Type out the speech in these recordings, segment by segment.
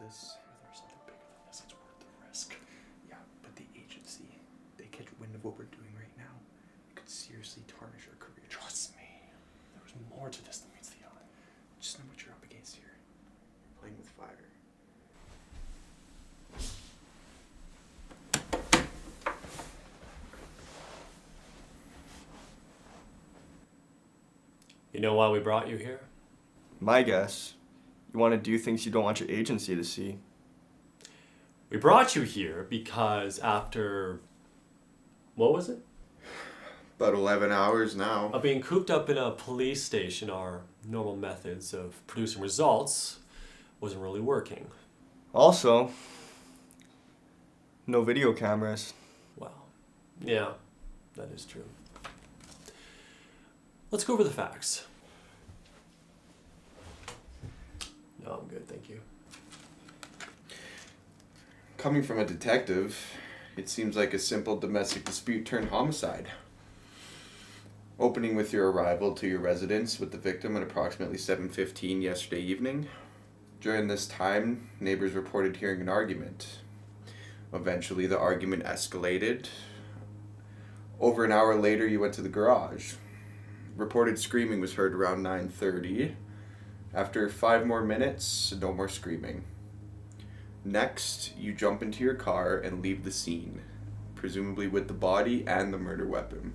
this. If there's something bigger than this, it's worth the risk. Yeah, but the agency, they catch wind of what we're doing right now. It could seriously tarnish our careers. Trust me, there's more to this than meets the eye. Just know what you're up against here. You're playing with fire. You know why we brought you here? My guess, you want to do things you don't want your agency to see. We brought you here because after, what was it? About 11 hours now. Of being cooped up in a police station, our normal methods of producing results wasn't really working. Also, no video cameras. Well, yeah, that is true. Let's go over the facts. No, I'm good, thank you. Coming from a detective, it seems like a simple domestic dispute turned homicide. Opening with your arrival to your residence with the victim at approximately 7:15 yesterday evening. During this time, neighbors reported hearing an argument. Eventually, the argument escalated. Over an hour later, you went to the garage. Reported screaming was heard around 9:30. After 5 more minutes, no more screaming. Next, you jump into your car and leave the scene, presumably with the body and the murder weapon.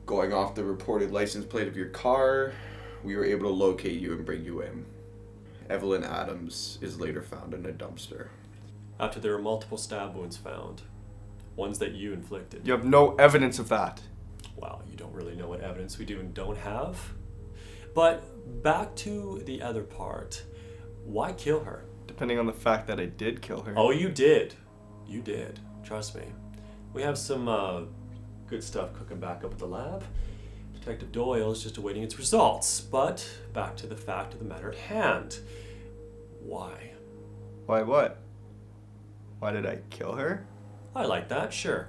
Going off the reported license plate of your car, we were able to locate you and bring you in. Evelyn Adams is later found in a dumpster. After there were multiple stab wounds found, ones that you inflicted. You have no evidence of that. Wow, you don't really know what evidence we do and don't have. But back to the other part. Why kill her? Depending on the fact that I did kill her. Oh, you did. You did. Trust me. We have some good stuff cooking back up at the lab. Detective Doyle is just awaiting its results. But back to the fact of the matter at hand. Why? Why what? Why did I kill her? I like that, sure.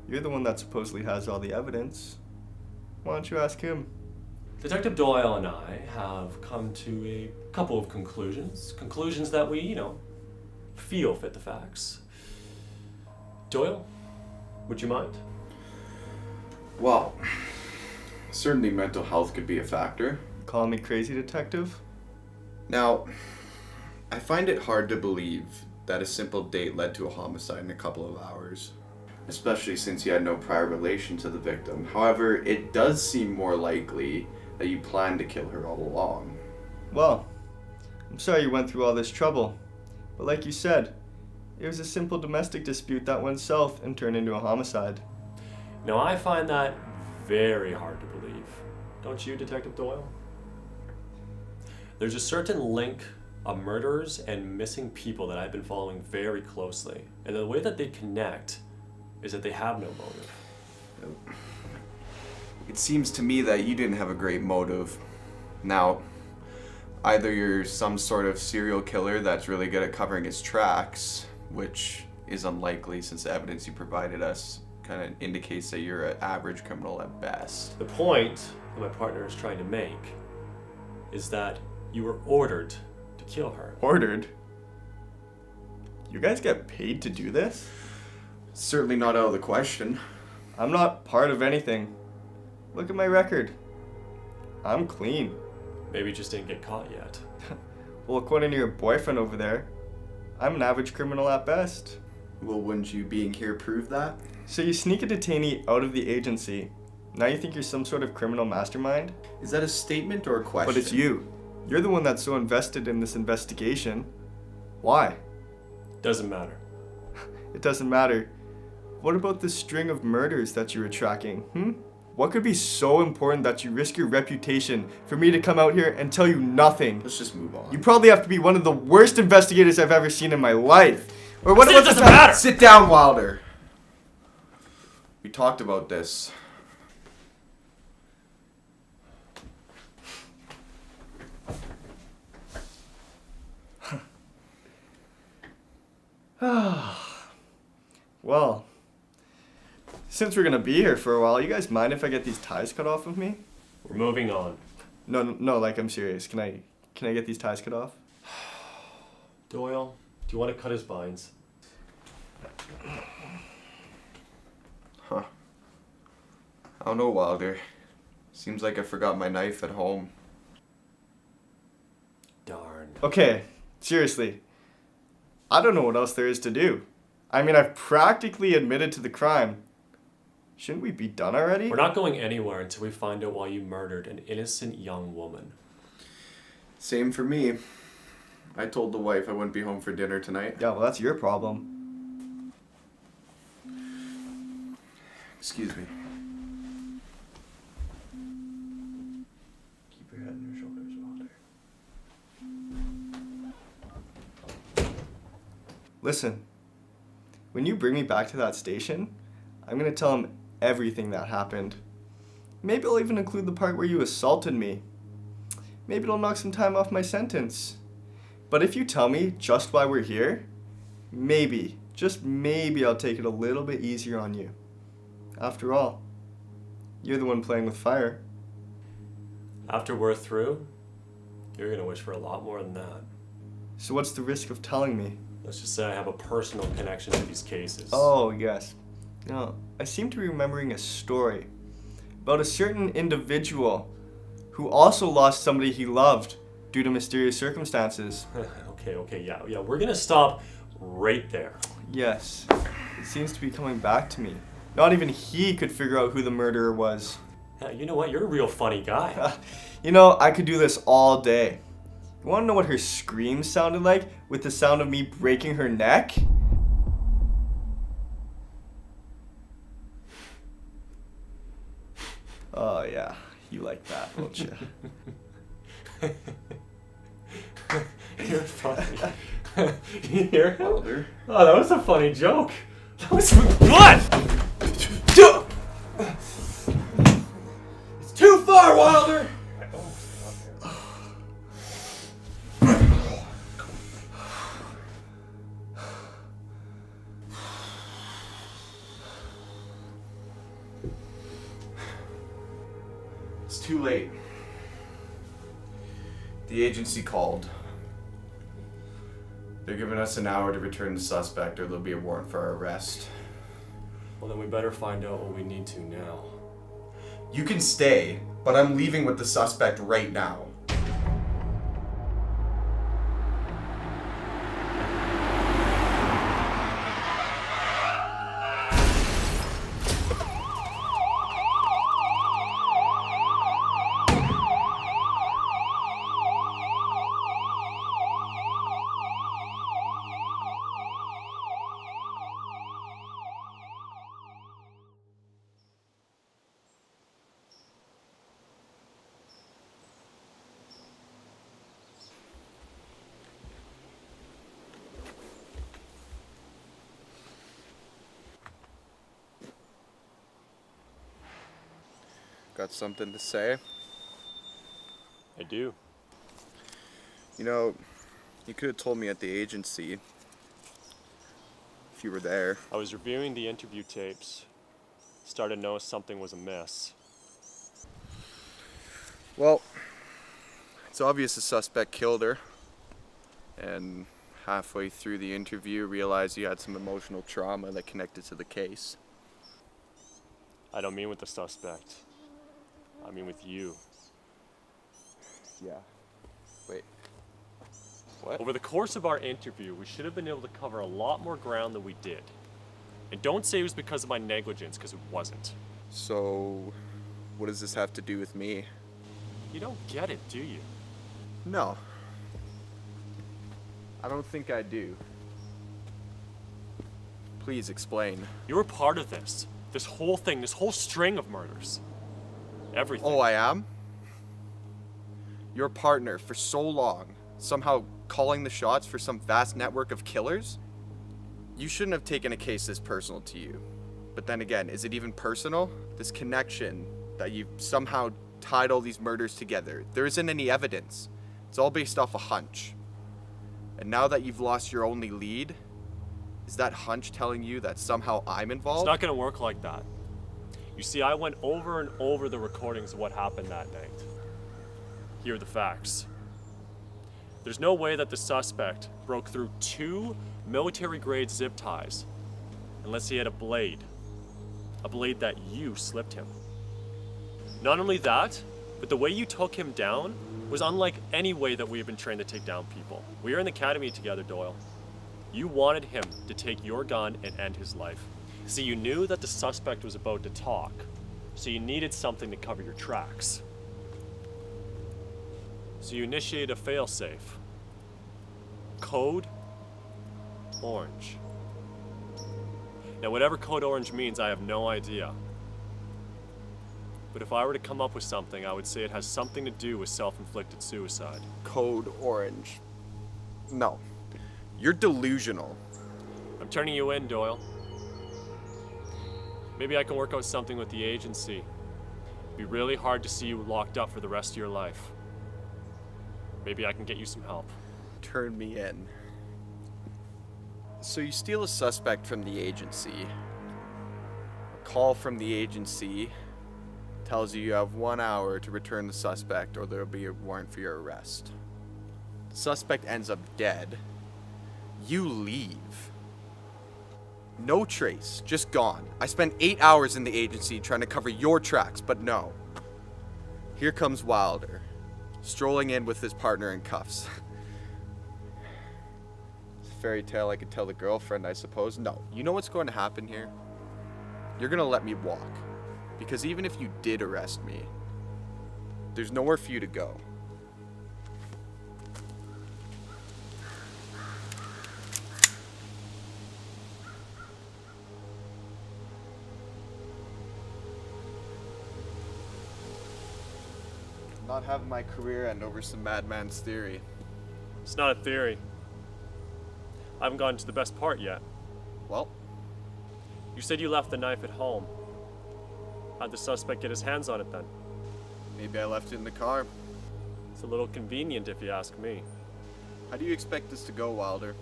You're the one that supposedly has all the evidence. Why don't you ask him? Detective Doyle and I have come to a couple of conclusions. Conclusions that we, feel fit the facts. Doyle, would you mind? Well, certainly mental health could be a factor. Calling me crazy, detective? Now, I find it hard to believe that a simple date led to a homicide in a couple of hours, especially since you had no prior relation to the victim. However, it does seem more likely that you planned to kill her all along. Well, I'm sorry you went through all this trouble. But like you said, it was a simple domestic dispute that went south and turned into a homicide. Now, I find that very hard to believe. Don't you, Detective Doyle? There's a certain link of murderers and missing people that I've been following very closely. And the way that they connect is that they have no motive. It seems to me that you didn't have a great motive. Now, either you're some sort of serial killer that's really good at covering his tracks, which is unlikely since the evidence you provided us kind of indicates that you're an average criminal at best. The point that my partner is trying to make is that you were ordered to kill her. Ordered? You guys get paid to do this? Certainly not out of the question. I'm not part of anything. Look at my record. I'm clean. Maybe you just didn't get caught yet. Well, according to your boyfriend over there, I'm an average criminal at best. Well, wouldn't you being here prove that? So you sneak a detainee out of the agency. Now you think you're some sort of criminal mastermind? Is that a statement or a question? But it's you. You're the one that's so invested in this investigation. Why? Doesn't matter. It doesn't matter. What about the string of murders that you were tracking, What could be so important that you risk your reputation for me to come out here and tell you nothing? Let's just move on. You probably have to be one of the worst investigators I've ever seen in my life. Or what about doesn't matter. Sit down, Wilder. We talked about this. Well, since we're gonna be here for a while, you guys mind if I get these ties cut off of me? We're moving on. No, like I'm serious. Can I get these ties cut off? Doyle, do you want to cut his binds? Huh. I don't know, Wilder. Seems like I forgot my knife at home. Darn. Okay, seriously. I don't know what else there is to do. I mean, I've practically admitted to the crime. Shouldn't we be done already? We're not going anywhere until we find out why you murdered an innocent young woman. Same for me. I told the wife I wouldn't be home for dinner tonight. Yeah, well, that's your problem. Excuse me. Keep your head on your shoulders, Wilder. Listen, when you bring me back to that station, I'm gonna tell him everything that happened. Maybe I'll even include the part where you assaulted me. Maybe it'll knock some time off my sentence. But if you tell me just why we're here, maybe, just maybe I'll take it a little bit easier on you. After all, you're the one playing with fire. After we're through, you're going to wish for a lot more than that. So what's the risk of telling me? Let's just say I have a personal connection to these cases. Oh, yes. Now, I seem to be remembering a story about a certain individual who also lost somebody he loved due to mysterious circumstances. Okay, yeah, we're gonna stop right there. Yes, it seems to be coming back to me. Not even he could figure out who the murderer was. Yeah, you know what? You're a real funny guy. You know, I could do this all day. You want to know what her screams sounded like with the sound of me breaking her neck? Oh yeah, you like that, don't you? You're funny. You hear him? Wilder? Oh, that was a funny joke. That was good! It's too far, Wilder! It's too late. The agency called. They're giving us an hour to return the suspect, or there'll be a warrant for our arrest. Well, then we better find out what we need to now. You can stay, but I'm leaving with the suspect right now. Got something to say? I do. You know, you could have told me at the agency if you were there. I was reviewing the interview tapes. Started to notice something was amiss. Well, it's obvious the suspect killed her. And halfway through the interview, realized you had some emotional trauma that connected to the case. I don't mean with the suspect. I mean with you. Yeah. Wait. What? Over the course of our interview, we should have been able to cover a lot more ground than we did. And don't say it was because of my negligence, because it wasn't. So, what does this have to do with me? You don't get it, do you? No. I don't think I do. Please explain. You were part of this. This whole thing, this whole string of murders. Everything. Oh, I am? Your partner for so long, somehow calling the shots for some vast network of killers? You shouldn't have taken a case this personal to you. But then again, is it even personal? This connection that you've somehow tied all these murders together. There isn't any evidence. It's all based off a hunch. And now that you've lost your only lead, is that hunch telling you that somehow I'm involved? It's not gonna work like that. You see, I went over and over the recordings of what happened that night. Here are the facts. There's no way that the suspect broke through 2 military-grade zip ties unless he had a blade that you slipped him. Not only that, but the way you took him down was unlike any way that we have been trained to take down people. We are in the academy together, Doyle. You wanted him to take your gun and end his life. See, you knew that the suspect was about to talk, so you needed something to cover your tracks. So you initiated a failsafe. Code Orange. Now, whatever Code Orange means, I have no idea. But if I were to come up with something, I would say it has something to do with self-inflicted suicide. Code Orange. No. You're delusional. I'm turning you in, Doyle. Maybe I can work out something with the agency. It'd be really hard to see you locked up for the rest of your life. Maybe I can get you some help. Turn me in. So you steal a suspect from the agency. A call from the agency tells you have 1 hour to return the suspect or there'll be a warrant for your arrest. The suspect ends up dead. You leave. No trace, just gone. I spent 8 hours in the agency trying to cover your tracks, but no. Here comes Wilder, strolling in with his partner in cuffs. It's a fairy tale I could tell the girlfriend, I suppose. No, you know what's going to happen here? You're gonna let me walk. Because even if you did arrest me, there's nowhere for you to go. Not having my career end over some madman's theory. It's not a theory. I haven't gotten to the best part yet. Well, You said you left the knife at home. How'd the suspect get his hands on it then? maybe I left it in the car. It's a little convenient if you ask me. How do you expect this to go, Wilder?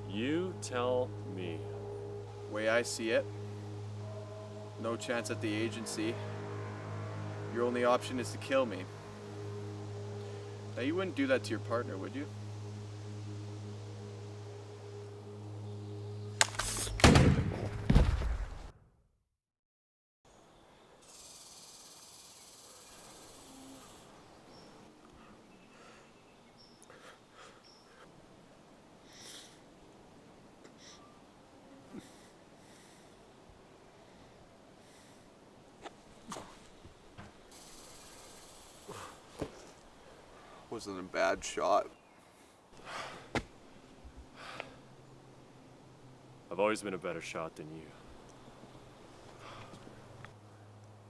You tell me. Way I see it, no chance at the agency. Your only option is to kill me. Now, you wouldn't do that to your partner, would you? Wasn't a bad shot. I've always been a better shot than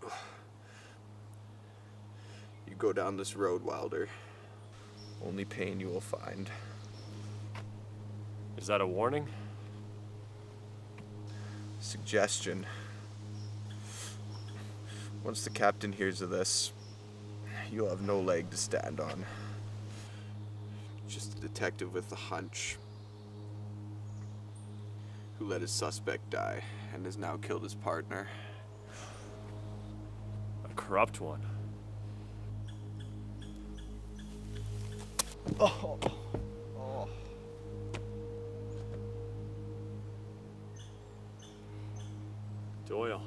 you. You go down this road, Wilder. Only pain you will find. Is that a warning? Suggestion. Once the captain hears of this, you'll have no leg to stand on. Just a detective with a hunch who let his suspect die and has now killed his partner. A corrupt one. Oh. Doyle.